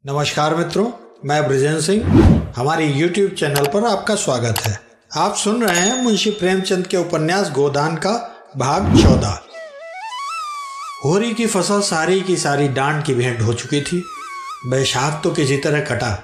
नमस्कार मित्रों, मैं ब्रिजेंद्र सिंह। हमारे YouTube चैनल पर आपका स्वागत है। आप सुन रहे हैं मुंशी प्रेमचंद के उपन्यास गोदान का भाग 14। होरी की फसल सारी की सारी डांड की भेंट हो चुकी थी। बैशाख तो किसी तरह कटा,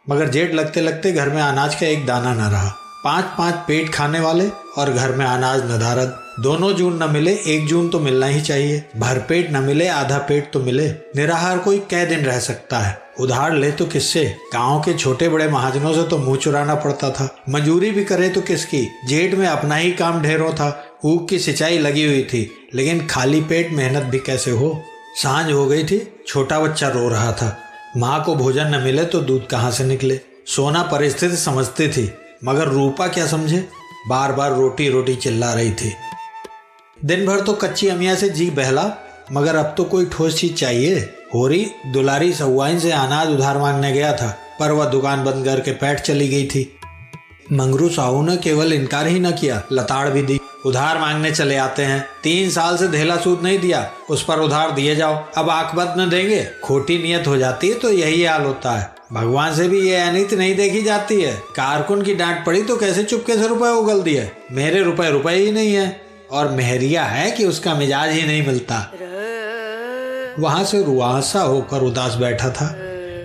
मगर जेठ लगते लगते घर में अनाज का एक दाना न रहा। 5-5 पेट खाने वाले और घर में अनाज नदारद। दोनों जून न मिले, 1 जून तो मिलना ही चाहिए। भरपेट न मिले, आधा पेट तो मिले। निराहार कोई कै दिन रह सकता है। उधार ले तो किससे? गांव के छोटे बड़े महाजनों से तो मुंह चुराना पड़ता था। मजूरी भी करे तो किसकी? जेठ में अपना ही काम ढेरों था। ऊख की सिंचाई लगी हुई थी, लेकिन खाली पेट मेहनत भी कैसे हो। सांझ हो गई थी, छोटा बच्चा रो रहा था। माँ को भोजन न मिले तो दूध कहाँ से निकले। सोना परिस्थिति समझती थी, मगर रूपा क्या समझे। बार बार रोटी रोटी चिल्ला रही थी। दिन भर तो कच्ची अमिया से जी बहला, मगर अब तो कोई ठोस चीज चाहिए। होरी दुलारी सहुआइन से अनाज उधार मांगने गया था, पर वह दुकान बंद करके पैठ चली गई थी। मंगरू साहू ने केवल इनकार ही न किया, लताड़ भी दी। उधार मांगने चले आते हैं। 3 साल से धेला सूद नहीं दिया, उस पर उधार दिए जाओ। अब आंख बंद न देंगे। खोटी नियत हो जाती है तो यही हाल होता है। भगवान से भी ये अनित नहीं देखी जाती है। कारकुन की डांट पड़ी तो कैसे चुपके से रुपए उगल दिए। मेरे रुपए ही नहीं है, और मेहरिया है कि उसका मिजाज ही नहीं मिलता। वहां से रुआसा होकर उदास बैठा था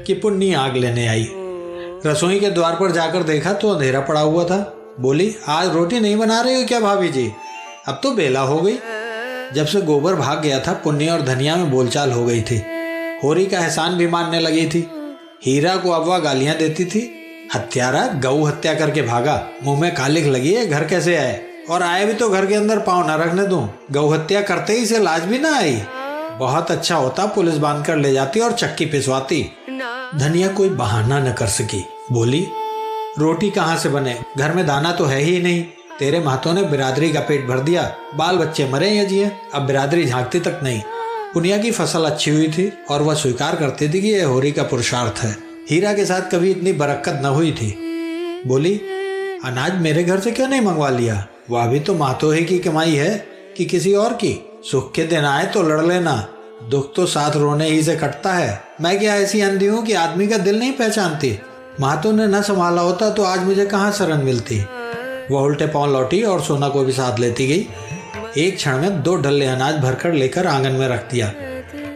कि पुन्नी आग लेने आई। रसोई के द्वार पर जाकर देखा तो अंधेरा पड़ा हुआ था। बोली, आज रोटी नहीं बना रही हो क्या भाभी जी? अब तो बेला हो गई। जब से गोबर भाग गया था, पुन्नी और धनिया में बोलचाल हो गई थी। होरी का एहसान भी मानने लगी थी। हीरा को अब वह गालियां देती थी। हत्यारा, गऊ हत्या करके भागा। मुंह में कालिख लगी है, घर कैसे आए? और आए भी तो घर के अंदर पाँव न रखने दूं। गौ हत्या करते ही से लाज भी ना आई। बहुत अच्छा होता पुलिस बांध कर ले जाती और चक्की पिसवाती। धनिया कोई बहाना न कर सकी। बोली, रोटी कहाँ से बने? घर में दाना तो है ही नहीं। तेरे महतों ने बिरादरी का पेट भर दिया। बाल बच्चे मरे या जिए, अब बिरादरी झांकती तक नहीं। पुनिया की फसल अच्छी हुई थी और वह स्वीकार करती थी कि यह होरी का पुरुषार्थ है। हीरा के साथ कभी इतनी बरक्कत न हुई थी। बोली, अनाज मेरे घर से क्यों नहीं मंगवा लिया? वह भी तो मातो ही की कमाई है कि किसी और की। सुख के दिन आए तो लड़ लेना, दुख तो साथ रोने ही से कटता है। मैं क्या ऐसी अंधी हूँ कि आदमी का दिल नहीं पहचानती? मातो ने न संभाला होता तो आज मुझे कहाँ शरण मिलती। वह उल्टे पांव लौटी और सोना को भी साथ लेती गई। एक क्षण में 2 डल्ले अनाज भरकर लेकर आंगन में रख दिया।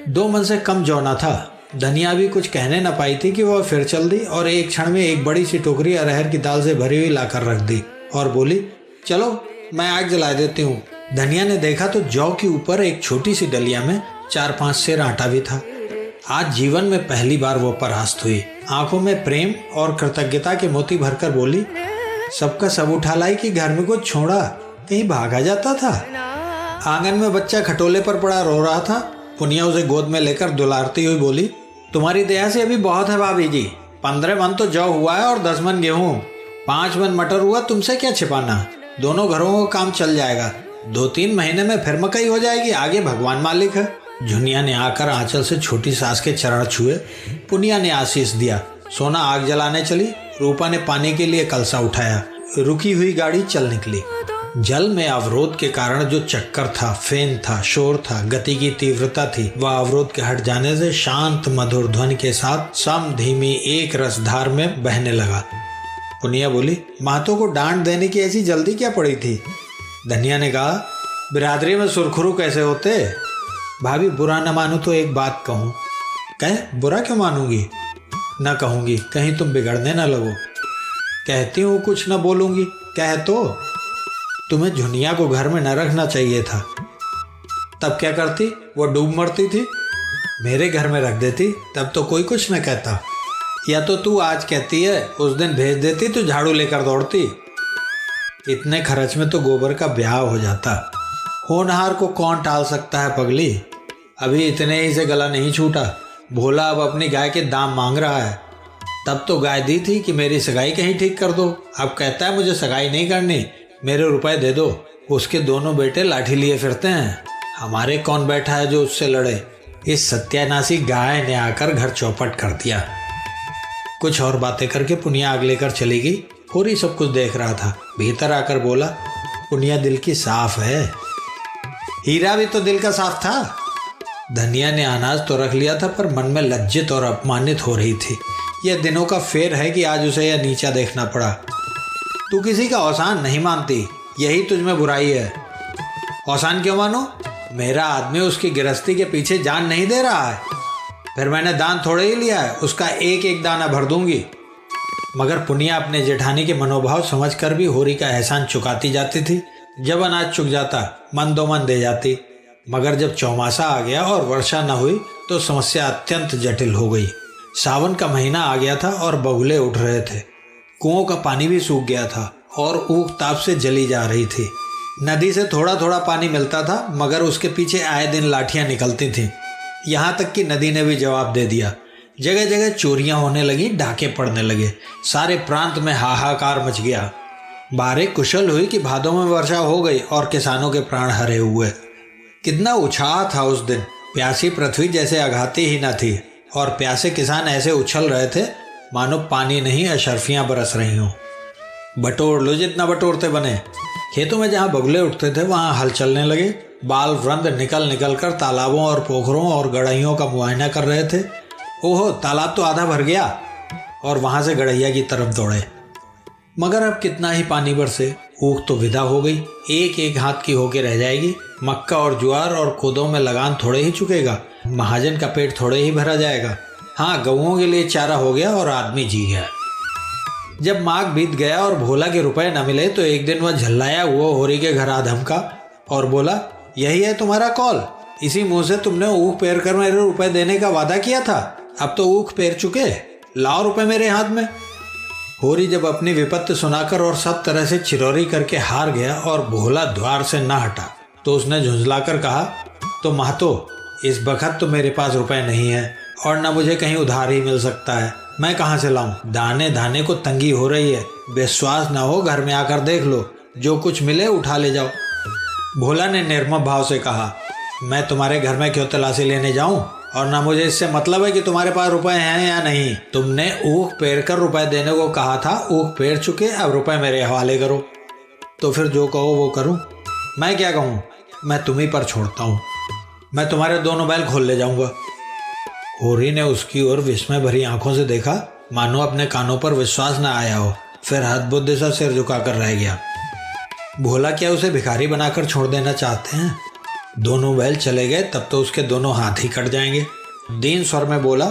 2 मन से कम जौना था। धनिया भी कुछ कहने न पाई थी कि वह फिर चल दी और एक क्षण में एक बड़ी सी टोकरी अरहर की दाल से भरी हुई लाकर रख दी और बोली, चलो मैं आग जला देती हूँ। धनिया ने देखा तो जौ के ऊपर एक छोटी सी डलिया में 4-5 सेर आटा भी था। आज जीवन में पहली बार वो परास्त हुई। आंखों में प्रेम और कृतज्ञता के मोती भरकर बोली, सबका सब उठा लाई कि घर में कुछ छोड़ा, कहीं भागा जाता था। आंगन में बच्चा खटोले पर पड़ा रो रहा था। पुनिया उसे गोद में लेकर दुलारती हुई बोली, तुम्हारी दया से अभी बहुत है भाभी जी। 15 मन तो जौ हुआ है और 10 मन गेहूं। 5 मन मटर हुआ, तुमसे क्या छिपाना। दोनों घरों का काम चल जाएगा। 2-3 महीने में फिर मकई हो जाएगी। आगे भगवान मालिक है। झुनिया ने आकर आंचल से छोटी सास के चरण छुए। पुनिया ने आशीष दिया। सोना आग जलाने चली। रूपा ने पानी के लिए कलसा उठाया। रुकी हुई गाड़ी चल निकली। जल में अवरोध के कारण जो चक्कर था, फेन था, शोर था, गति की तीव्रता थी, वह अवरोध के हट जाने से शांत मधुर ध्वनि के साथ सम धीमी एक रसधार में बहने लगा। पुनिया बोली, मातो को डांट देने की ऐसी जल्दी क्या पड़ी थी? धनिया ने कहा, बिरादरी में सुरखुरु कैसे होते? भाभी, बुरा न मानू तो एक बात कहूँ। कह, बुरा क्यों मानूंगी? न कहूंगी, कहीं तुम बिगड़ने न लगो। कहती हूँ कुछ न बोलूंगी। कह तो, तुम्हें झुनिया को घर में न रखना चाहिए था। तब क्या करती? वो डूब मरती थी। मेरे घर में रख देती, तब तो कोई कुछ न कहता। या तो तू आज कहती है, उस दिन भेज देती तो झाड़ू लेकर दौड़ती। इतने खर्च में तो गोबर का ब्याह हो जाता। होनहार को कौन टाल सकता है पगली। अभी इतने ही से गला नहीं छूटा। भोला अब अपनी गाय के दाम मांग रहा है। तब तो गाय दी थी कि मेरी सगाई कहीं ठीक कर दो। अब कहता है मुझे सगाई नहीं करनी, मेरे रुपए दे दो। उसके दोनों बेटे लाठी लिए फिरते हैं। हमारे कौन बैठा है जो उससे लड़े। इस सत्यानाशी गाय ने आकर घर चौपट कर दिया। कुछ और बातें करके पुनिया आग लेकर चली गई। होरी सब कुछ देख रहा था। भीतर आकर बोला, पुनिया दिल की साफ है। हीरा भी तो दिल का साफ था। धनिया ने अनाज तो रख लिया था, पर मन में लज्जित और अपमानित हो रही थी। यह दिनों का फेर है कि आज उसे यह नीचा देखना पड़ा। तू किसी का औसान नहीं मानती, यही तुझ में बुराई है। औसान क्यों मानो? मेरा आदमी उसकी गृहस्थी के पीछे जान नहीं दे रहा है। फिर मैंने दान थोड़े ही लिया है, उसका एक एक दाना भर दूंगी। मगर पुनिया अपने जेठानी के मनोभाव समझकर भी होरी का एहसान चुकाती जाती थी। जब अनाज चुक जाता मन दो मन दे जाती, मगर जब चौमासा आ गया और वर्षा न हुई तो समस्या अत्यंत जटिल हो गई। सावन का महीना आ गया था और बगुले उठ रहे थे। कुओं का पानी भी सूख गया था और ऊख ताप से जली जा रही थी। नदी से थोड़ा थोड़ा पानी मिलता था, मगर उसके पीछे आए दिन लाठियां निकलती थीं। यहाँ तक कि नदी ने भी जवाब दे दिया। जगह जगह चोरियां होने लगी, डाके पड़ने लगे। सारे प्रांत में हाहाकार मच गया। बारिश कुशल हुई कि भादों में वर्षा हो गई और किसानों के प्राण हरे हुए। कितना उत्साह था उस दिन। प्यासी पृथ्वी जैसे अघाती ही न थी और प्यासे किसान ऐसे उछल रहे थे मानो पानी नहीं अशर्फियां बरस रही हों। बटोर लो जितना बटोरते बने। खेतों में जहाँ बगुले उठते थे वहाँ हल चलने लगे। बाल वृंद निकल निकल कर तालाबों और पोखरों और गड़हियों का मुआयना कर रहे थे। ओहो, तालाब तो आधा भर गया, और वहाँ से गड़हिया की तरफ दौड़े। मगर अब कितना ही पानी बरसे, ऊख तो विदा हो गई, एक एक हाथ की होके रह जाएगी। मक्का और ज्वार और कोदों में लगान थोड़े ही चुकेगा, महाजन का पेट थोड़े ही भरा जाएगा। हाँ, गऊओं के लिए चारा हो गया और आदमी जी गया। जब माघ बीत गया और भोला के रुपए न मिले तो एक दिन वह झल्लाया हुआ होरी के घर आ धमका और बोला, यही है तुम्हारा कौल? इसी मुंह से तुमने ऊख पेर कर मेरे रुपए देने का वादा किया था। अब तो ऊख पेर चुके, लाओ रुपए मेरे हाथ में। होरी जब अपनी विपत्ति सुनाकर और सब तरह से चिरौरी करके हार गया और भोला द्वार से न हटा तो उसने झुंझलाकर कहा, तो महतो, इस बखत तो मेरे पास रुपए नहीं है और न मुझे कहीं उधार ही मिल सकता है। मैं कहाँ से लाऊं? दाने दाने को तंगी हो रही है। विश्वास न हो घर में आकर देख लो, जो कुछ मिले उठा ले जाओ। भोला ने निर्मम भाव से कहा, मैं तुम्हारे घर में क्यों तलाशी लेने जाऊं, और ना मुझे इससे मतलब है कि तुम्हारे पास रुपए हैं या नहीं। तुमने ऊख पेर कर रुपए देने को कहा था, ऊख पेर चुके, अब रुपए मेरे हवाले करो। तो फिर जो कहो वो करूं। मैं क्या कहूं? मैं तुम्ही पर छोड़ता हूं। मैं तुम्हारे दोनों बैल खोल ले जाऊंगा। होरी ने उसकी ओर विस्मय भरी आंखों से देखा, मानो अपने कानों पर विश्वास न आया हो। फिर हदबुद्ध सा सिर झुकाकर रह गया। भोला क्या उसे भिखारी बनाकर छोड़ देना चाहते हैं? दोनों बैल चले गए तब तो उसके दोनों हाथ ही कट जाएंगे। दीन स्वर में बोला,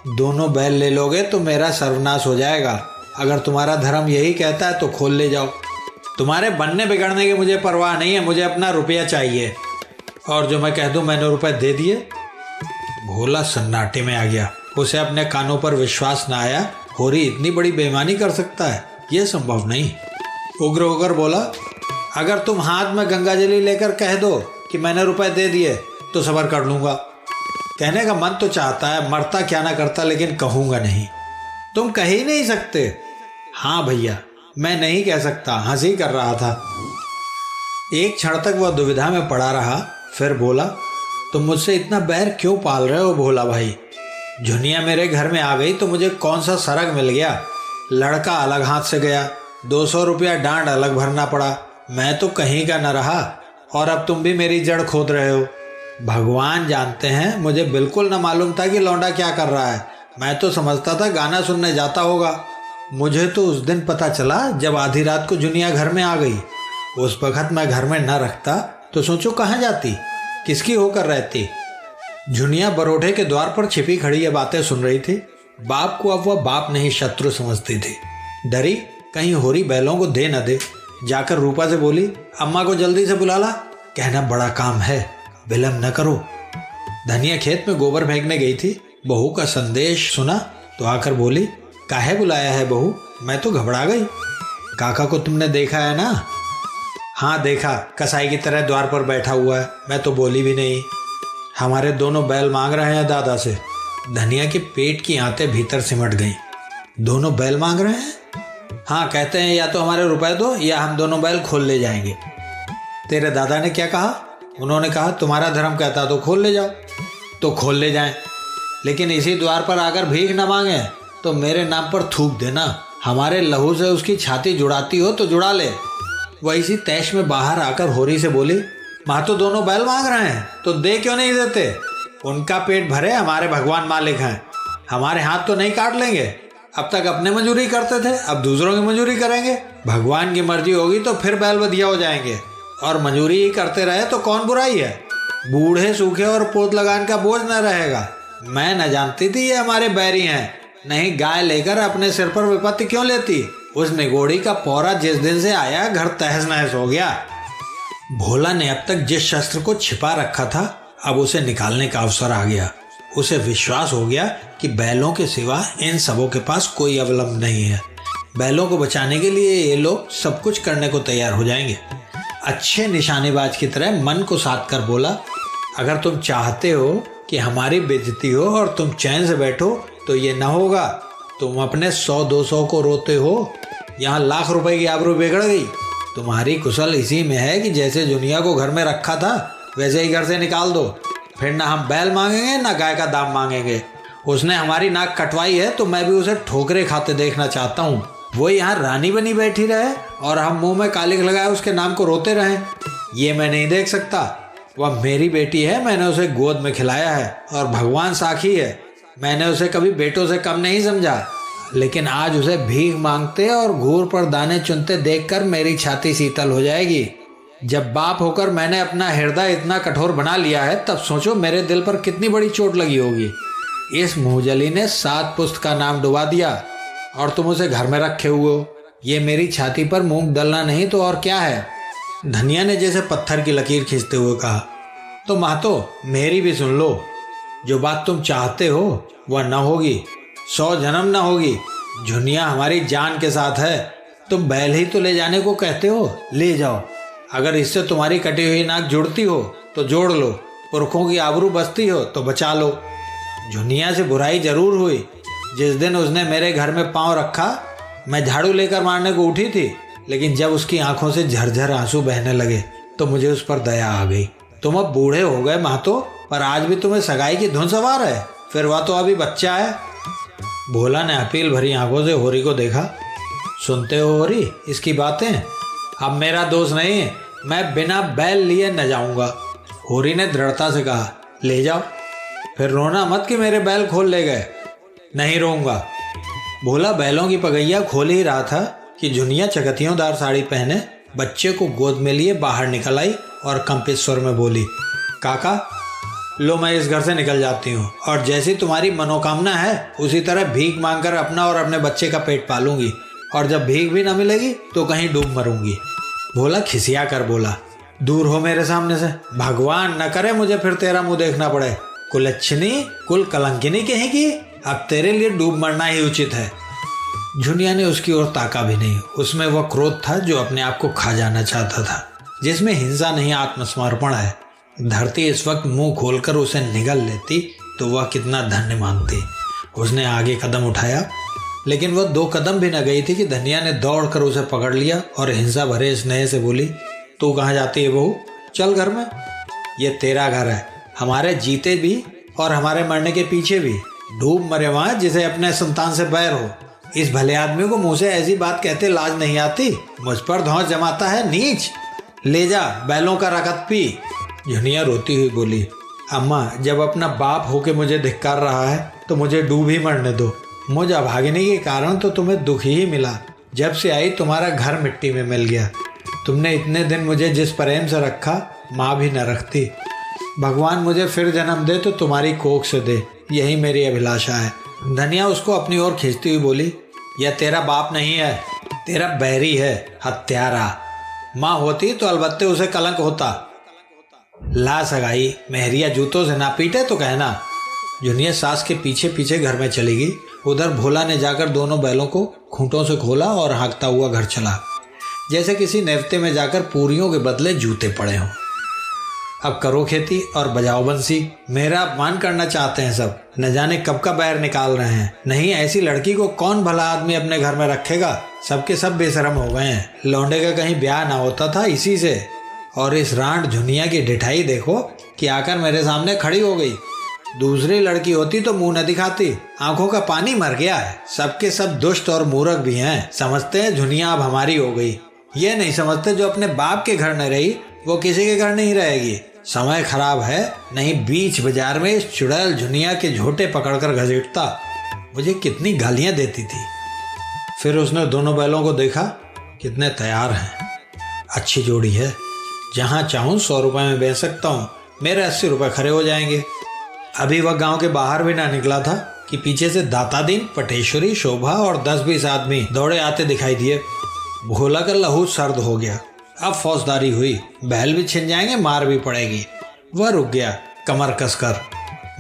दोनों बैल ले लोगे तो मेरा सर्वनाश हो जाएगा। अगर तुम्हारा धर्म यही कहता है तो खोल ले जाओ। तुम्हारे बनने बिगड़ने की मुझे परवाह नहीं है, मुझे अपना रुपया चाहिए। और जो मैं कह दूं मैंने रुपए दे दिए। भोला सन्नाटे में आ गया। उसे अपने कानों पर विश्वास न आया। होरी इतनी बड़ी बेईमानी कर सकता है? यह संभव नहीं। उग्र होकर बोला, अगर तुम हाथ में गंगाजली लेकर कह दो कि मैंने रुपए दे दिए तो सबर कर लूंगा। कहने का मन तो चाहता है, मरता क्या ना करता, लेकिन कहूंगा नहीं। तुम कह ही नहीं सकते। हाँ भैया, मैं नहीं कह सकता, हंसी कर रहा था। एक क्षण तक वह दुविधा में पड़ा रहा, फिर बोला, तुम मुझसे इतना बैर क्यों पाल रहे हो भोला भाई? झुनिया मेरे घर में आ गई तो मुझे कौन सा सरग मिल गया? लड़का अलग हाथ से गया, 200 रुपया डांड अलग भरना पड़ा। मैं तो कहीं का न रहा और अब तुम भी मेरी जड़ खोद रहे हो। भगवान जानते हैं, मुझे बिल्कुल न मालूम था कि लौंडा क्या कर रहा है। मैं तो समझता था गाना सुनने जाता होगा। मुझे तो उस दिन पता चला जब आधी रात को जुनिया घर में आ गई। उस वक्त मैं घर में न रखता तो सोचो कहाँ जाती, किसकी होकर रहती। जुनिया बरोठे के द्वार पर छिपी खड़ी ये बातें सुन रही थी। बाप को अब वह बाप नहीं शत्रु समझती थी। डरी कहीं होरी बैलों को दे न दे। जाकर रूपा से बोली, अम्मा को जल्दी से बुला ला, कहना बड़ा काम है, विलम्ब न करो। धनिया खेत में गोबर फेंकने गई थी। बहू का संदेश सुना तो आकर बोली, काहे बुलाया है बहू? मैं तो घबरा गई। काका को तुमने देखा है ना? हाँ देखा, कसाई की तरह द्वार पर बैठा हुआ है। मैं तो बोली भी नहीं। हमारे दोनों बैल मांग रहे हैं दादा से। धनिया के पेट की आंतें भीतर सिमट गईं। दोनों बैल मांग रहे हैं? हाँ, कहते हैं या तो हमारे रुपए दो या हम दोनों बैल खोल ले जाएंगे। तेरे दादा ने क्या कहा? उन्होंने कहा तुम्हारा धर्म कहता तो खोल ले जाओ। तो खोल ले जाएं, लेकिन इसी द्वार पर आकर भीख न मांगे तो मेरे नाम पर थूक देना। हमारे लहू से उसकी छाती जुड़ाती हो तो जुड़ा ले। वह इसी तैश में बाहर आकर होरी से बोली, माँ तो दोनों बैल मांग रहे हैं तो दे क्यों नहीं देते? उनका पेट भरे, हमारे भगवान मालिक हैं। हमारे हाथ तो नहीं काट लेंगे। अब तक अपने मजूरी करते थे, अब दूसरों की मजूरी करेंगे। भगवान की मर्जी होगी तो फिर बैल बधिया हो जाएंगे, और मजूरी ही करते रहे तो कौन बुराई है। बूढ़े सूखे और पोत लगान का बोझ न रहेगा। मैं न जानती थी ये हमारे बैरी हैं, नहीं गाय लेकर अपने सिर पर विपत्ति क्यों लेती। उस निगोड़ी का पौरा जिस दिन से आया, घर तहस नहस हो गया। भोला ने अब तक जिस शस्त्र को छिपा रखा था, अब उसे निकालने का अवसर आ गया। उसे विश्वास हो गया कि बैलों के सिवा इन सबों के पास कोई अवलंब नहीं है। बैलों को बचाने के लिए ये लोग सब कुछ करने को तैयार हो जाएंगे। अच्छे निशानेबाज की तरह मन को साध कर बोला, अगर तुम चाहते हो कि हमारी बेइज्जती हो और तुम चैन से बैठो तो ये न होगा। तुम अपने 100-200 को रोते हो, यहाँ लाख रुपए की आबरू बिगड़ गई। तुम्हारी कुशल इसी में है कि जैसे दुनिया को घर में रखा था वैसे ही घर से निकाल दो। फिर ना हम बैल मांगेंगे ना गाय का दाम मांगेंगे। उसने हमारी नाक कटवाई है तो मैं भी उसे ठोकरे खाते देखना चाहता हूँ। वो यहाँ रानी बनी बैठी रहे और हम मुंह में कालिक लगाए उसके नाम को रोते रहें, ये मैं नहीं देख सकता। वह मेरी बेटी है, मैंने उसे गोद में खिलाया है और भगवान साक्षी है, मैंने उसे कभी बेटों से कम नहीं समझा। लेकिन आज उसे भीख मांगते और घूर पर दाने चुनते देखकर मेरी छाती शीतल हो जाएगी। जब बाप होकर मैंने अपना हृदय इतना कठोर बना लिया है, तब सोचो मेरे दिल पर कितनी बड़ी चोट लगी होगी। इस मुंहजली ने 7 पुस्त का नाम डुबा दिया और तुम उसे घर में रखे हुए हो। ये मेरी छाती पर मूंग दलना नहीं तो और क्या है। धनिया ने जैसे पत्थर की लकीर खींचते हुए कहा, तो महतो मेरी भी सुन लो। जो बात तुम चाहते हो वह न होगी, 100 जन्म न होगी। झुनिया हमारी जान के साथ है। तुम बैल ही तो ले जाने को कहते हो, ले जाओ। अगर इससे तुम्हारी कटी हुई नाक जुड़ती हो तो जोड़ लो, पुरखों की आबरू बचती हो तो बचा लो। झुनिया से बुराई जरूर हुई। जिस दिन उसने मेरे घर में पांव रखा, मैं झाड़ू लेकर मारने को उठी थी, लेकिन जब उसकी आंखों से झरझर आंसू बहने लगे तो मुझे उस पर दया आ गई। तुम अब बूढ़े हो गए महतो, पर आज भी तुम्हें सगाई की धुन सवार है, फिर वह तो अभी बच्चा है। भोला ने अपील भरी आंखों से होरी को देखा। सुनते हो होरी इसकी बातें? अब मेरा दोष नहीं, मैं बिना बैल लिए न जाऊंगा। होरी ने दृढ़ता से कहा, ले जाओ, फिर रोना मत कि मेरे बैल खोल ले गए। नहीं रोऊंगा। भोला बैलों की पगैया खोल ही रहा था कि झुनिया चकतियोंदार साड़ी पहने बच्चे को गोद में लिए बाहर निकल आई और कंपित स्वर में बोली, काका लो मैं इस घर से निकल जाती हूँ, और जैसी तुम्हारी मनोकामना है उसी तरह भीख मांगकर अपना और अपने बच्चे का पेट पालूंगी, और जब भीख भी न मिलेगी तो कहीं डूब मरूंगी। भोला खिसिया कर बोला, दूर हो मेरे सामने से, भगवान न करे मुझे फिर तेरा मुंह देखना पड़े। कुलच्छनी कुल कलंकिनी कहेगी, अब तेरे लिए डूब मरना ही उचित है। झुनिया ने उसकी ओर ताका भी नहीं। उसमें वह क्रोध था जो अपने आप को खा जाना चाहता था, जिसमें हिंसा नहीं आत्मसमर्पण है। धरती इस वक्त मुंह खोलकर उसे निगल लेती तो वह कितना धन्य मानती। उसने आगे कदम उठाया, लेकिन वह 2 कदम भी न गई थी कि धनिया ने दौड़कर उसे पकड़ लिया और हिंसा भरे स्नेह से बोली, तू कहाँ जाती है बहू? चल घर में, ये तेरा घर है, हमारे जीते भी और हमारे मरने के पीछे भी। डूब मरे वहां जिसे अपने संतान से बैर हो। इस भले आदमी को मुंह से ऐसी बात कहते लाज नहीं आती? मुझ पर धौंस जमाता है नीच। ले जा बैलों का रकत पी। झुनिया रोती हुई बोली, अम्मा जब अपना बाप होके मुझे धिक्कार रहा है तो मुझे डूब ही मरने दो। मुझ अभागिनी के कारण तो तुम्हें दुख ही मिला। जब से आई तुम्हारा घर मिट्टी में मिल गया। तुमने इतने दिन मुझे जिस प्रेम से रखा, माँ भी न रखती। भगवान मुझे फिर जन्म दे तो तुम्हारी कोख से दे, यही मेरी अभिलाषा है। धनिया उसको अपनी ओर खींचती हुई बोली, यह तेरा बाप नहीं है, तेरा बैरी है, हत्यारा। माँ होती तो अलबत्ते उसे कलंक होता। ला सगाई, मेहरिया जूतों से ना पीटे तो कहना। झुनिया सास के पीछे पीछे घर में चली गई। उधर भोला ने जाकर दोनों बैलों को खूंटों से खोला और हाँकता हुआ घर चला, जैसे किसी नेवते में जाकर पूरियों के बदले जूते पड़े हों। अब करो खेती और बजाओ बंसी। मेरा अपमान करना चाहते हैं सब, न जाने कब का बैर निकाल रहे हैं। नहीं ऐसी लड़की को कौन भला आदमी अपने घर में रखेगा? सबके सब बेशरम हो गए हैं। लौंडे का कहीं ब्याह ना होता था इसी से। और इस रांड झुनिया की ढिठाई देखो कि आकर मेरे सामने खड़ी हो गई। दूसरी लड़की होती तो मुंह न दिखाती। आंखों का पानी मर गया है। सबके सब दुष्ट और मूर्ख भी हैं। समझते हैं झुनिया अब हमारी हो गई। ये नहीं समझते जो अपने बाप के घर न रही वो किसी के घर नहीं रहेगी। समय खराब है, नहीं बीच बाजार में इस चुड़ैल झुनिया के झोटे पकड़कर घसीटता। मुझे कितनी गालियां देती थी। फिर उसने दोनों बैलों को देखा, कितने तैयार हैं, अच्छी जोड़ी है, जहां चाहूं 100 रुपए में बेच सकता हूं, मेरे 80 रुपए खरे हो जाएंगे। अभी वह गांव के बाहर भी ना निकला था कि पीछे से दातादीन, पटेश्वरी, शोभा और 10-20 आदमी दौड़े आते दिखाई दिए। भोला का लहू सर्द हो गया। अब फौजदारी हुई, बैल भी छिन जाएंगे, मार भी पड़ेगी। वह रुक गया, कमर कसकर।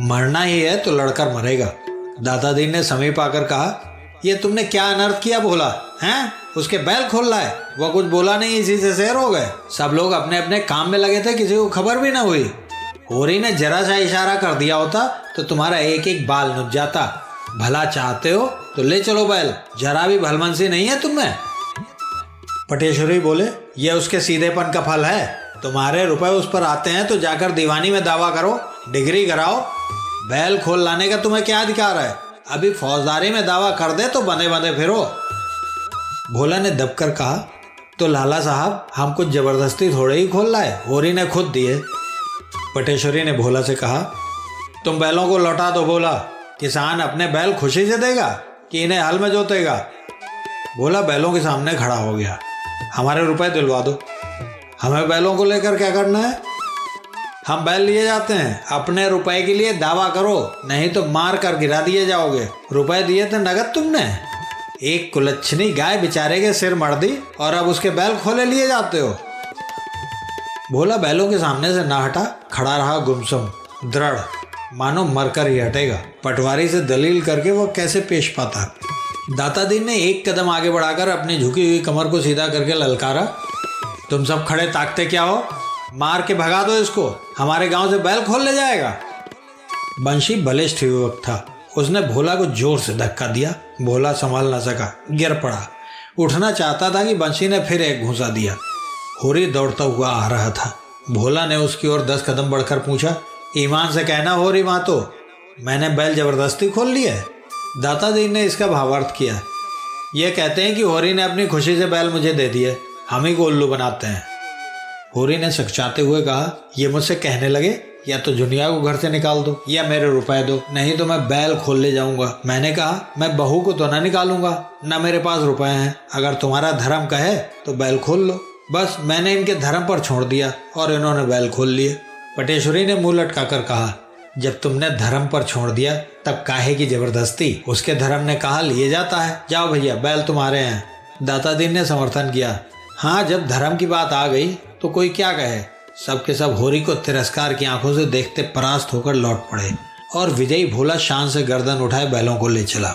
मरना ही है तो लड़कर मरेगा। दातादीन ने समीप आकर कहा, ये तुमने क्या अनर्थ किया भोला, हैं? उसके बैल खोल रहा है। वह कुछ बोला नहीं, इसी से शहर हो गए। सब लोग अपने अपने काम में लगे थे, किसी को खबर भी ना हुई। होरी ने जरा सा इशारा कर दिया होता तो तुम्हारा एक एक बाल नुक जाता। भला चाहते हो तो ले चलो बैल, जरा भी भलमनसी नहीं है तुम्हें। पटेश्वरी बोले, ये उसके सीधेपन का फल है। तुम्हारे रुपए उस पर आते हैं तो जाकर दीवानी में दावा करो, डिग्री कराओ। बैल खोल लाने का तुम्हें क्या अधिकार है? अभी फौजदारी में दावा कर दे तो बंधे बंधे फिरो। भोला ने दबकर कहा, तो लाला साहब, हम कुछ जबरदस्ती थोड़े ही खोल लाए, होरी ने खुद दिए। पटेश्वरी ने भोला से कहा, तुम बैलों को लौटा दो। भोला, किसान अपने बैल खुशी से देगा कि इन्हें हल में जोतेगा? भोला बैलों के सामने खड़ा हो गया। हमारे रुपए दिलवा दो। हमें बैलों को लेकर क्या करना है? हम बैल लिए जाते हैं, अपने रुपए के लिए दावा करो, नहीं तो मार कर गिरा दिए जाओगे। रुपए दिए थे नगद तुमने। एक कुलच्छनी गाय बेचारे के सिर मर दी और अब उसके बैल खोले लिए जाते हो। भोला बैलों के सामने से ना हटा, खड़ा रहा गुमसुम, दृढ़, मानो मरकर ही हटेगा। पटवारी से दलील करके वो कैसे पेश पाता। दातादीन ने एक कदम आगे बढ़ाकर अपनी झुकी हुई कमर को सीधा करके ललकारा, तुम सब खड़े ताकते क्या हो? मार के भगा दो इसको, हमारे गांव से बैल खोल ले जाएगा। बंशी बलिष्ठ युवक था, उसने भोला को जोर से धक्का दिया। भोला संभाल न सका, गिर पड़ा। उठना चाहता था कि बंशी ने फिर एक घूंसा दिया। होरी दौड़ता हुआ आ रहा था। भोला ने उसकी ओर 10 कदम बढ़कर पूछा, ईमान से कहना होरी मातो, मैंने बैल जबरदस्ती खोल लिया है? दातादीन ने इसका भावार्थ किया। ये कहते हैं कि होरी ने अपनी खुशी से बैल मुझे दे दिए, हम ही को उल्लू बनाते हैं। होरी ने सकचाते हुए कहा, ये मुझसे कहने लगे, या तो जुनिया को घर से निकाल दो या मेरे रुपए दो, नहीं तो मैं बैल खोल ले जाऊंगा। मैंने कहा, मैं बहू को तो ना निकालूंगा, ना मेरे पास रुपए हैं। अगर तुम्हारा धर्म कहे तो बैल खोल लो। बस मैंने इनके धर्म पर छोड़ दिया और इन्होंने बैल खोल लिए। पटेश्वरी ने मुंह लटका कर कहा, जब तुमने धर्म पर छोड़ दिया तब काहे की जबरदस्ती? उसके धर्म ने कहा लिए जाता है। जाओ भैया, बैल तुम्हारे हैं। दातादीन ने समर्थन किया। हाँ, जब धर्म की बात आ गई तो कोई क्या कहे। सबके सब होरी को तिरस्कार की आंखों से देखते परास्त होकर लौट पड़े और विजयी भोला शान से गर्दन उठाए बैलों को ले चला।